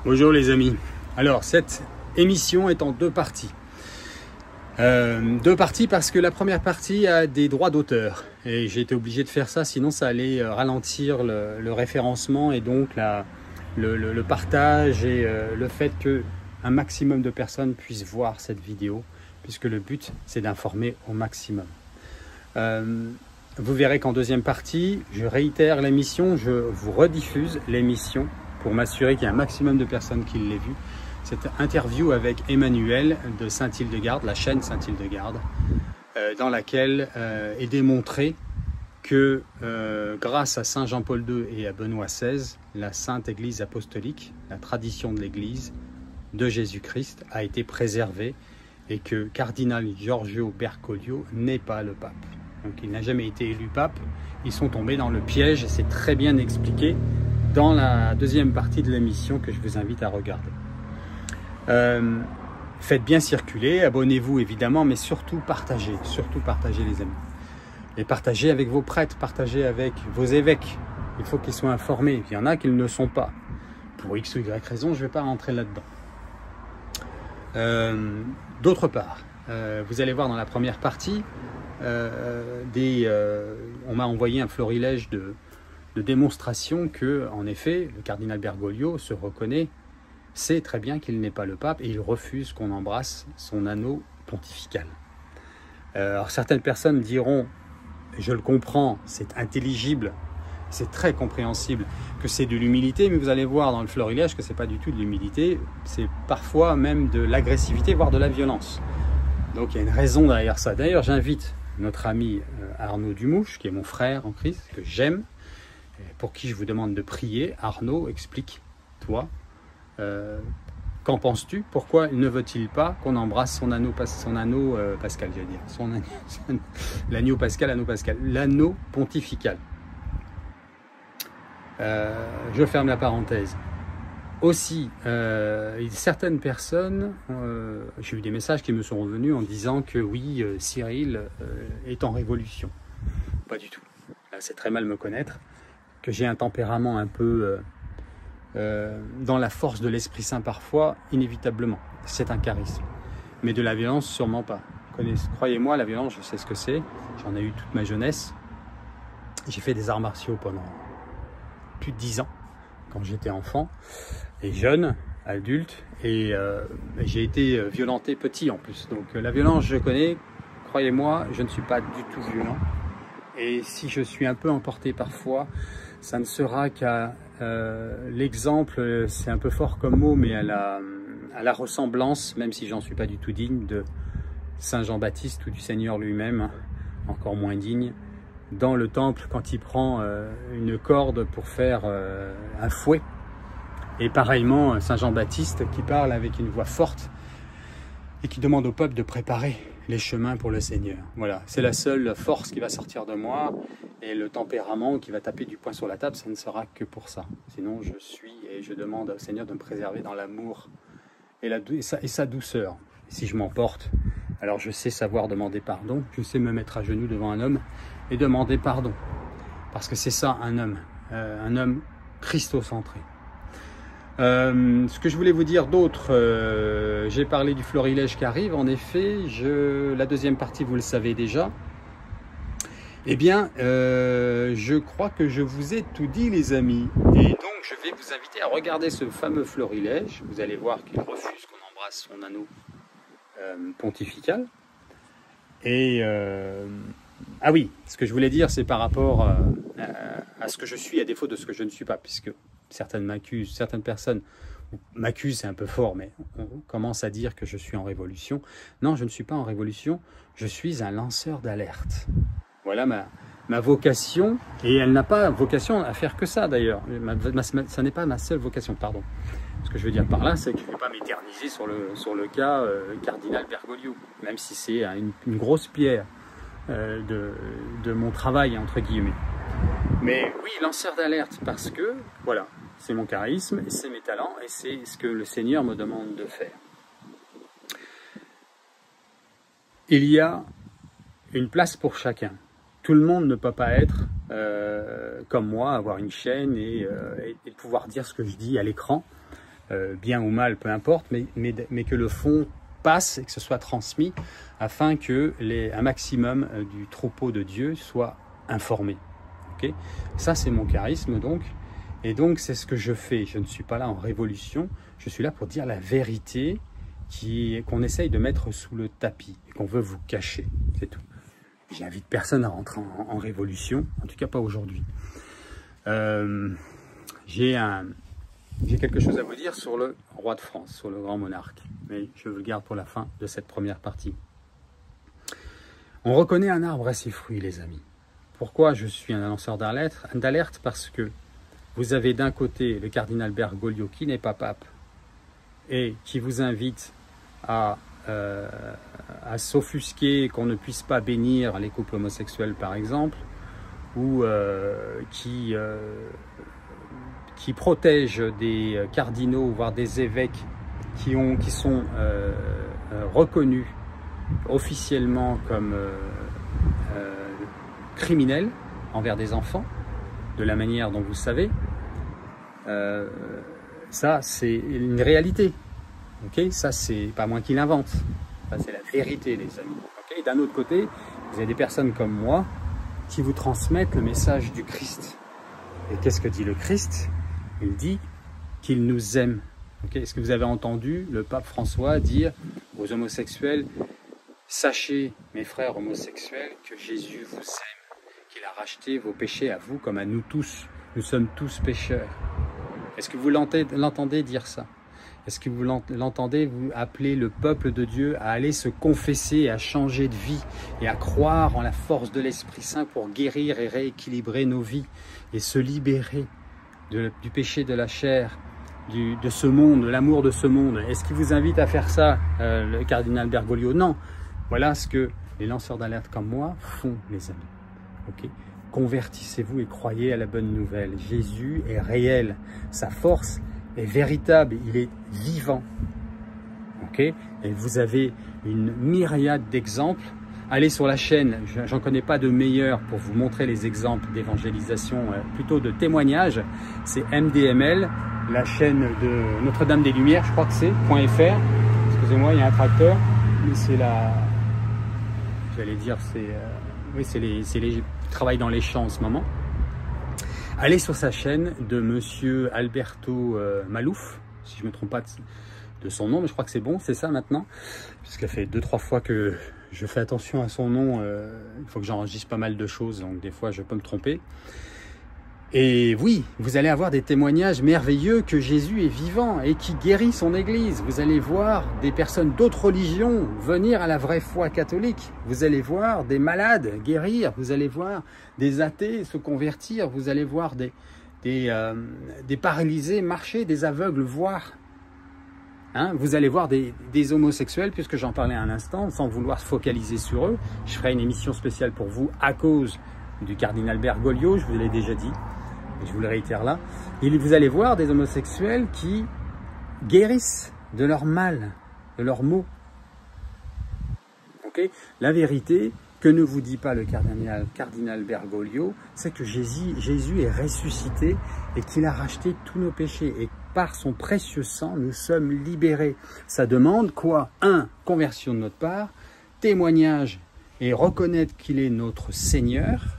Bonjour les amis. Alors cette émission est en deux parties. Deux parties parce que la première partie a des droits d'auteur et j'ai été obligé de faire ça, sinon ça allait ralentir le référencement et donc le partage et le fait qu'un maximum de personnes puissent voir cette vidéo, puisque le but c'est d'informer au maximum. Vous verrez qu'en deuxième partie, je réitère l'émission, je vous rediffuse l'émission pour m'assurer qu'il y a un maximum de personnes qui l'aient vue. Cette interview avec Emmanuel de Saint-Hildegarde, la chaîne Saint-Hildegarde, dans laquelle est démontré que grâce à Saint Jean-Paul II et à Benoît XVI, la Sainte Église apostolique, la tradition de l'Église de Jésus-Christ a été préservée et que cardinal Giorgio Bergoglio n'est pas le pape. Donc il n'a jamais été élu pape, ils sont tombés dans le piège et c'est très bien expliqué dans la deuxième partie de l'émission que je vous invite à regarder. Faites bien circuler, abonnez-vous évidemment, mais surtout partagez les amis. Et partagez avec vos prêtres, partagez avec vos évêques. Il faut qu'ils soient informés. Il y en a qui ne le sont pas. Pour X ou Y raison, je ne vais pas rentrer là-dedans. D'autre part, vous allez voir dans la première partie, on m'a envoyé un florilège de démonstration que, en effet, le cardinal Bergoglio se reconnaît, sait très bien qu'il n'est pas le pape et il refuse qu'on embrasse son anneau pontifical. Alors certaines personnes diront, et je le comprends, c'est intelligible, c'est très compréhensible que c'est de l'humilité, mais vous allez voir dans le florilège que c'est pas du tout de l'humilité, c'est parfois même de l'agressivité, voire de la violence. Donc il y a une raison derrière ça. D'ailleurs, j'invite notre ami Arnaud Dumouche, qui est mon frère en Christ, que j'aime, pour qui je vous demande de prier. Arnaud, explique-toi, qu'en penses-tu? Pourquoi ne veut-il pas qu'on embrasse son anneau pascal, j'allais dire, l'agneau pascal, l'anneau pontifical? Je ferme la parenthèse. Aussi, certaines personnes, j'ai eu des messages qui me sont revenus en disant que oui, Cyril est en révolution. Pas du tout. Là, c'est très mal me connaître, que j'ai un tempérament un peu dans la force de l'Esprit Saint parfois, inévitablement. C'est un charisme. Mais de la violence, sûrement pas. Croyez-moi, la violence, je sais ce que c'est. J'en ai eu toute ma jeunesse. J'ai fait des arts martiaux pendant plus de 10 ans, quand j'étais enfant et jeune, adulte, et j'ai été violenté petit en plus. Donc la violence, je connais, croyez-moi, je ne suis pas du tout violent. Et si je suis un peu emporté parfois, ça ne sera qu'à l'exemple, c'est un peu fort comme mot, mais à la ressemblance, même si j'en suis pas du tout digne, de Saint Jean-Baptiste ou du Seigneur lui-même, encore moins digne, dans le temple quand il prend une corde pour faire un fouet. Et pareillement, Saint Jean-Baptiste qui parle avec une voix forte et qui demande au peuple de préparer les chemins pour le Seigneur. Voilà, c'est la seule force qui va sortir de moi, et le tempérament qui va taper du poing sur la table, ça ne sera que pour ça. Sinon, je suis et je demande au Seigneur de me préserver dans l'amour et sa douceur. Si je m'emporte, alors je sais savoir demander pardon, je sais me mettre à genoux devant un homme et demander pardon. Parce que c'est ça un homme christocentré. Ce que je voulais vous dire d'autre, j'ai parlé du florilège qui arrive, en effet, la deuxième partie vous le savez déjà. Eh bien, je crois que je vous ai tout dit les amis, et donc je vais vous inviter à regarder ce fameux florilège. Vous allez voir qu'il refuse qu'on embrasse son anneau pontifical. Et ah oui, ce que je voulais dire, c'est par rapport à ce que je suis, à défaut de ce que je ne suis pas, puisque certaines personnes m'accusent, c'est un peu fort, mais on commence à dire que je suis en révolution. Non, je ne suis pas en révolution, je suis un lanceur d'alerte. Voilà ma vocation, et elle n'a pas vocation à faire que ça d'ailleurs. Ça n'est pas ma seule vocation, pardon. Ce que je veux dire par là, c'est que je ne vais pas m'éterniser sur le cas cardinal Bergoglio, même si c'est une grosse pierre de mon travail, entre guillemets. Mais oui, lanceur d'alerte, parce que, voilà, c'est mon charisme, c'est mes talents, et c'est ce que le Seigneur me demande de faire. Il y a une place pour chacun. Tout le monde ne peut pas être comme moi, avoir une chaîne et pouvoir dire ce que je dis à l'écran. bien ou mal, peu importe, mais que le fond passe et que ce soit transmis afin que un maximum du troupeau de Dieu soit informé. Okay, ça, c'est mon charisme donc. Et donc, c'est ce que je fais. Je ne suis pas là en révolution. Je suis là pour dire la vérité qu'on essaye de mettre sous le tapis et qu'on veut vous cacher. C'est tout. J'invite personne à rentrer en révolution, en tout cas pas aujourd'hui. J'ai quelque chose à vous dire sur le roi de France, sur le grand monarque. Mais je le garde pour la fin de cette première partie. On reconnaît un arbre à ses fruits, les amis. Pourquoi je suis un lanceur d'alerte? Parce que vous avez d'un côté le cardinal Bergoglio qui n'est pas pape et qui vous invite à s'offusquer qu'on ne puisse pas bénir les couples homosexuels par exemple, ou qui protège des cardinaux, voire des évêques qui sont reconnus officiellement comme criminels envers des enfants, de la manière dont vous savez. Ça, c'est une réalité. Okay, ça, c'est pas moi qui l'invente. Ça, c'est la vérité, les amis. Okay, d'un autre côté, vous avez des personnes comme moi qui vous transmettent le message du Christ. Et qu'est-ce que dit le Christ? Il dit qu'il nous aime. Okay, est-ce que vous avez entendu le pape François dire aux homosexuels: sachez, mes frères homosexuels, que Jésus vous aime, qu'il a racheté vos péchés à vous comme à nous tous. Nous sommes tous pécheurs. Est-ce que vous l'entendez dire ça? Est-ce que vous l'entendez vous appeler le peuple de Dieu à aller se confesser, à changer de vie et à croire en la force de l'Esprit Saint pour guérir et rééquilibrer nos vies et se libérer du péché de la chair, de ce monde, de l'amour de ce monde? Est-ce qu'il vous invite à faire ça, le cardinal Bergoglio? Non. Voilà ce que les lanceurs d'alerte comme moi font, les amis. Okay, convertissez-vous et croyez à la bonne nouvelle. Jésus est réel. Sa force est véritable. Il est vivant. Okay, et vous avez une myriade d'exemples. Allez sur la chaîne. J'en connais pas de meilleur pour vous montrer les exemples d'évangélisation, plutôt de témoignages. C'est MDML, la chaîne de Notre-Dame des Lumières, je crois que c'est .fr. Excusez-moi, il y a un tracteur. Mais c'est la... J'allais dire, oui, c'est les qui travaillent dans les champs en ce moment. Allez sur sa chaîne de Monsieur Alberto Malouf, si je ne me trompe pas de son nom, mais je crois que c'est bon, c'est ça maintenant, puisqu'il fait 2-3 fois que je fais attention à son nom. Il faut que j'enregistre pas mal de choses, donc des fois je peux me tromper. Et oui, vous allez avoir des témoignages merveilleux que Jésus est vivant et qui guérit son Église. Vous allez voir des personnes d'autres religions venir à la vraie foi catholique. Vous allez voir des malades guérir. Vous allez voir des athées se convertir. Vous allez voir des paralysés marcher, des aveugles voir. Hein, vous allez voir des homosexuels, puisque j'en parlais un instant, sans vouloir se focaliser sur eux. Je ferai une émission spéciale pour vous à cause du cardinal Bergoglio, je vous l'ai déjà dit. Je vous le réitère là, vous allez voir des homosexuels qui guérissent de leur mal, de leurs maux. Okay, la vérité que ne vous dit pas le cardinal Bergoglio, c'est que Jésus est ressuscité et qu'il a racheté tous nos péchés. Et par son précieux sang, nous sommes libérés. Ça demande quoi? 1. Conversion de notre part, témoignage et reconnaître qu'il est notre Seigneur,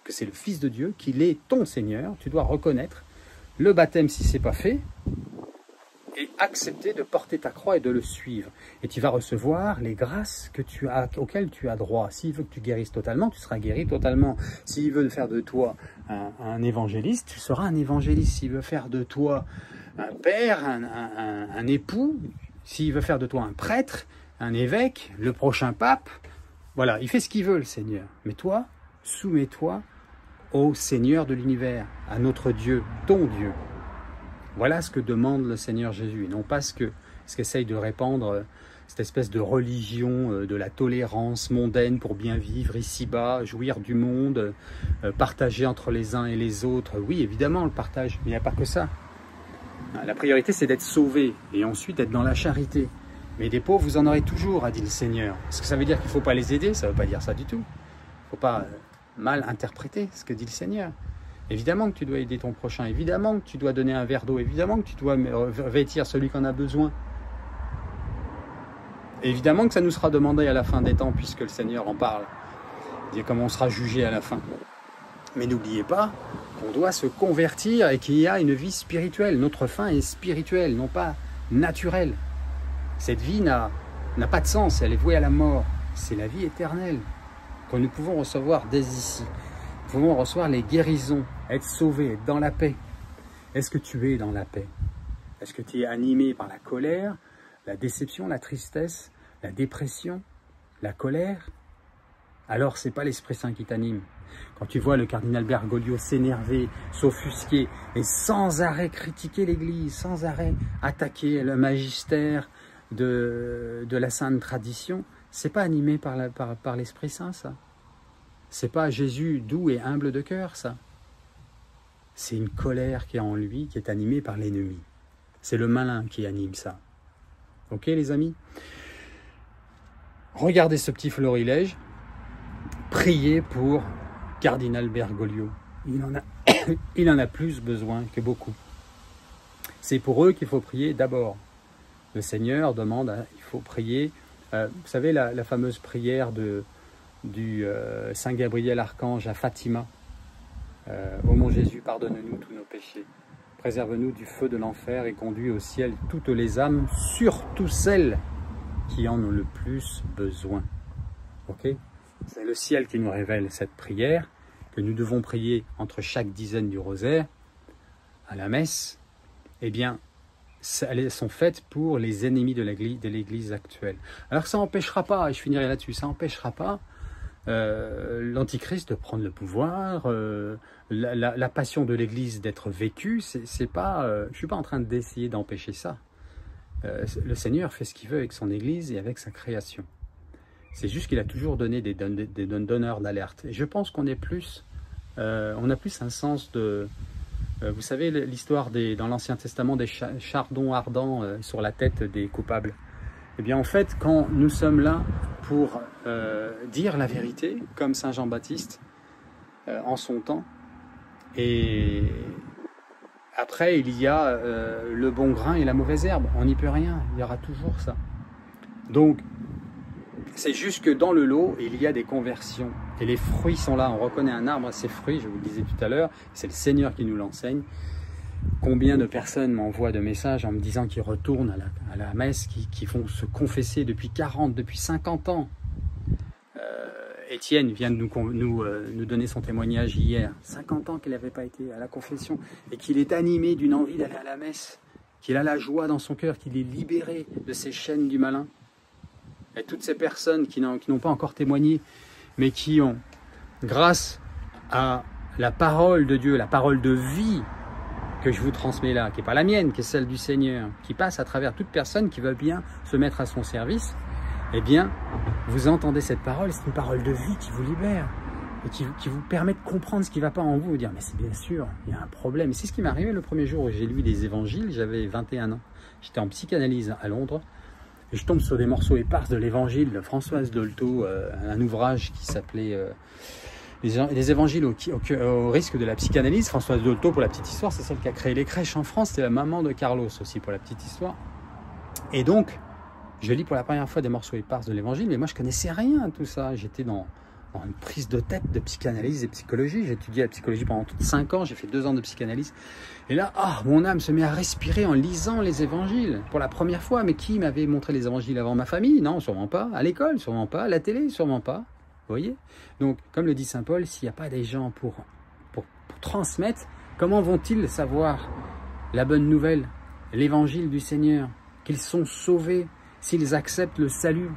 que c'est le Fils de Dieu, qu'il est ton Seigneur. Tu dois reconnaître le baptême si ce n'est pas fait et accepter de porter ta croix et de le suivre. Et tu vas recevoir les grâces auxquelles tu as droit. S'il veut que tu guérisses totalement, tu seras guéri totalement. S'il veut faire de toi un évangéliste, tu seras un évangéliste. S'il veut faire de toi un père, un époux, s'il veut faire de toi un prêtre, un évêque, le prochain pape, voilà, il fait ce qu'il veut, le Seigneur. Mais toi, soumets-toi au Seigneur de l'univers, à notre Dieu, ton Dieu. Voilà ce que demande le Seigneur Jésus, et non pas ce qu'essaye de répandre cette espèce de religion de la tolérance mondaine pour bien vivre ici-bas, jouir du monde, partager entre les uns et les autres. Oui, évidemment, le partage, mais il n'y a pas que ça. La priorité, c'est d'être sauvé, et ensuite d'être dans la charité. Mais des pauvres, vous en aurez toujours, a dit le Seigneur. Est-ce que ça veut dire qu'il ne faut pas les aider? Ça ne veut pas dire ça du tout. Il ne faut pas mal interpréter ce que dit le Seigneur. Évidemment que tu dois aider ton prochain, évidemment que tu dois donner un verre d'eau, évidemment que tu dois vêtir celui qui en a besoin. Évidemment que ça nous sera demandé à la fin des temps, puisque le Seigneur en parle, dire comment on sera jugé à la fin. Mais n'oubliez pas qu'on doit se convertir et qu'il y a une vie spirituelle. Notre fin est spirituelle, non pas naturelle. Cette vie n'a pas de sens, elle est vouée à la mort. C'est la vie éternelle que nous pouvons recevoir dès ici. Nous pouvons recevoir les guérisons, être sauvés, être dans la paix. Est-ce que tu es dans la paix? Est-ce que tu es animé par la colère, la déception, la tristesse, la dépression, la colère? Alors ce n'est pas l'Esprit Saint qui t'anime. Quand tu vois le cardinal Bergoglio s'énerver, s'offusquer et sans arrêt critiquer l'Église, sans arrêt attaquer le magistère de la sainte tradition, c'est pas animé par l'Esprit Saint, ça. C'est pas Jésus doux et humble de cœur, ça. C'est une colère qui est en lui, qui est animée par l'ennemi. C'est le malin qui anime ça. Ok, les amis? Regardez ce petit florilège. Priez pour Cardinal Bergoglio. Il en a plus besoin que beaucoup. C'est pour eux qu'il faut prier d'abord. Le Seigneur demande, il faut prier. Vous savez, la fameuse prière du Saint Gabriel Archange à Fatima. Ô mon Jésus, pardonne-nous tous nos péchés. Préserve-nous du feu de l'enfer et conduis au ciel toutes les âmes, surtout celles qui en ont le plus besoin. Ok? C'est le ciel qui nous révèle cette prière que nous devons prier entre chaque dizaine du rosaire à la messe. Eh bien, elles sont faites pour les ennemis de l'Église actuelle. Alors ça n'empêchera pas, et je finirai là-dessus, ça n'empêchera pas l'Antichrist de prendre le pouvoir, la passion de l'Église d'être vécue. C'est pas, je ne suis pas en train d'essayer d'empêcher ça. Le Seigneur fait ce qu'il veut avec son Église et avec sa création. C'est juste qu'il a toujours donné des donneurs d'alerte. Et je pense qu'on est plus, on a plus un sens de... vous savez l'histoire dans l'Ancien Testament des chardons ardents sur la tête des coupables. Eh bien en fait, quand nous sommes là pour dire la vérité, comme Saint Jean-Baptiste en son temps, et après il y a le bon grain et la mauvaise herbe, on n'y peut rien, il y aura toujours ça. Donc c'est juste que dans le lot, il y a des conversions. Et les fruits sont là. On reconnaît un arbre à ses fruits, je vous le disais tout à l'heure. C'est le Seigneur qui nous l'enseigne. Combien de personnes m'envoient de messages en me disant qu'ils retournent à la messe, qui vont se confesser depuis 40, depuis 50 ans. Étienne vient de nous donner son témoignage hier. 50 ans qu'il n'avait pas été à la confession. Et qu'il est animé d'une envie d'aller à la messe. Qu'il a la joie dans son cœur, qu'il est libéré de ces chaînes du malin. Et toutes ces personnes qui n'ont pas encore témoigné, mais qui ont, grâce à la parole de Dieu, la parole de vie que je vous transmets là, qui n'est pas la mienne, qui est celle du Seigneur, qui passe à travers toute personne qui veut bien se mettre à son service, eh bien, vous entendez cette parole, c'est une parole de vie qui vous libère et qui vous permet de comprendre ce qui ne va pas en vous, vous dire, mais c'est bien sûr, il y a un problème. Et c'est ce qui m'est arrivé le premier jour où j'ai lu des évangiles, j'avais 21 ans, j'étais en psychanalyse à Londres. Et je tombe sur des morceaux épars de l'évangile de Françoise Dolto, un ouvrage qui s'appelait Les évangiles au risque de la psychanalyse. Françoise Dolto, pour la petite histoire, c'est celle qui a créé les crèches en France. C'est la maman de Carlos aussi, pour la petite histoire. Et donc, je lis pour la première fois des morceaux épars de l'évangile, mais moi je connaissais rien à tout ça. J'étais dans une prise de tête de psychanalyse et psychologie. J'ai étudié la psychologie pendant 5 ans, j'ai fait 2 ans de psychanalyse. Et là, mon âme se met à respirer en lisant les évangiles pour la première fois. Mais qui m'avait montré les évangiles avant ma famille? Non, sûrement pas. À l'école, sûrement pas. À la télé, sûrement pas. Vous voyez? Donc, comme le dit saint Paul, s'il n'y a pas des gens pour transmettre, comment vont-ils savoir la bonne nouvelle, l'évangile du Seigneur, qu'ils sont sauvés, s'ils acceptent le salut,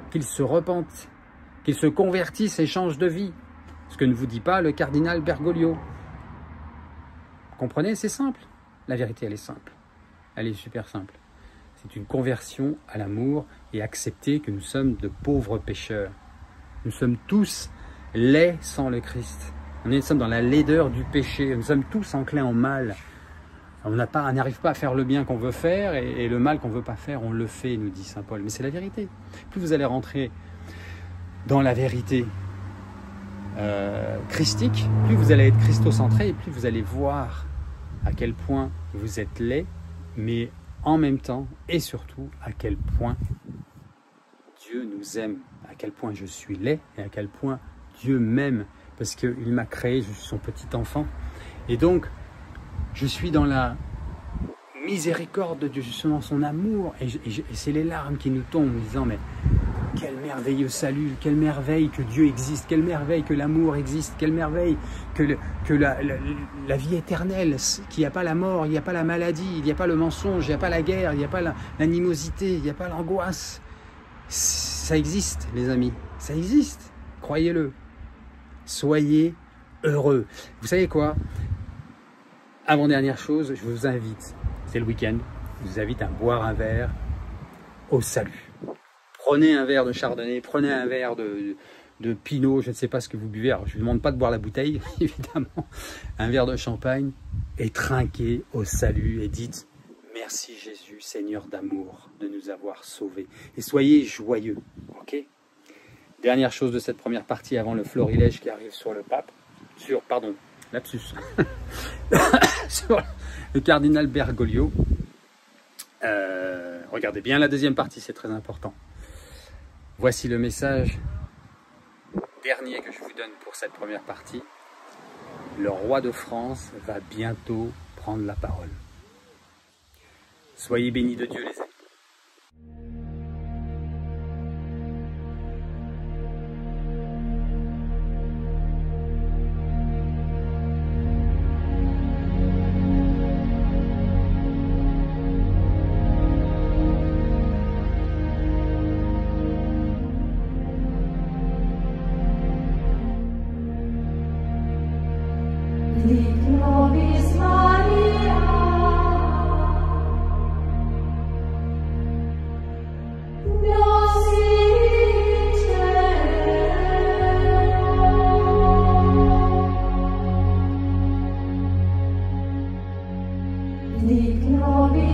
qu'ils se repentent, qu'ils se convertissent et changent de vie? Ce que ne vous dit pas le cardinal Bergoglio. Vous comprenez? C'est simple. La vérité, elle est simple. Elle est super simple. C'est une conversion à l'amour et accepter que nous sommes de pauvres pécheurs. Nous sommes tous laids sans le Christ. Nous sommes dans la laideur du péché. Nous sommes tous enclins au mal. On n'arrive pas à faire le bien qu'on veut faire et le mal qu'on ne veut pas faire, on le fait, nous dit saint Paul. Mais c'est la vérité. Plus vous allez rentrer dans la vérité, christique, plus vous allez être christocentré et plus vous allez voir à quel point vous êtes laid, mais en même temps et surtout à quel point Dieu nous aime, à quel point je suis laid et à quel point Dieu m'aime, parce qu'il m'a créé, je suis son petit enfant. Et donc, je suis dans la miséricorde de Dieu, je suis dans son amour, et c'est les larmes qui nous tombent en disant, mais quel merveilleux salut, quelle merveille que Dieu existe, quelle merveille que l'amour existe, quelle merveille que la vie éternelle, qu'il n'y a pas la mort, il n'y a pas la maladie, il n'y a pas le mensonge, il n'y a pas la guerre, il n'y a pas l'animosité, il n'y a pas l'angoisse. Ça existe, les amis, ça existe, croyez-le. Soyez heureux. Vous savez quoi? Avant-dernière chose, je vous invite, c'est le week-end, je vous invite à boire un verre au salut. Prenez un verre de chardonnay, prenez un verre de pinot, je ne sais pas ce que vous buvez. Alors, je ne vous demande pas de boire la bouteille, évidemment. Un verre de champagne et trinquez au salut et dites « Merci Jésus, Seigneur d'amour, de nous avoir sauvés. » Et soyez joyeux, ok? Dernière chose de cette première partie avant le florilège qui arrive sur le pape, pardon, lapsus, sur le cardinal Bergoglio. Regardez bien la deuxième partie, c'est très important. Voici le message dernier que je vous donne pour cette première partie. Le roi de France va bientôt prendre la parole. Soyez bénis de Dieu, les amis. Glory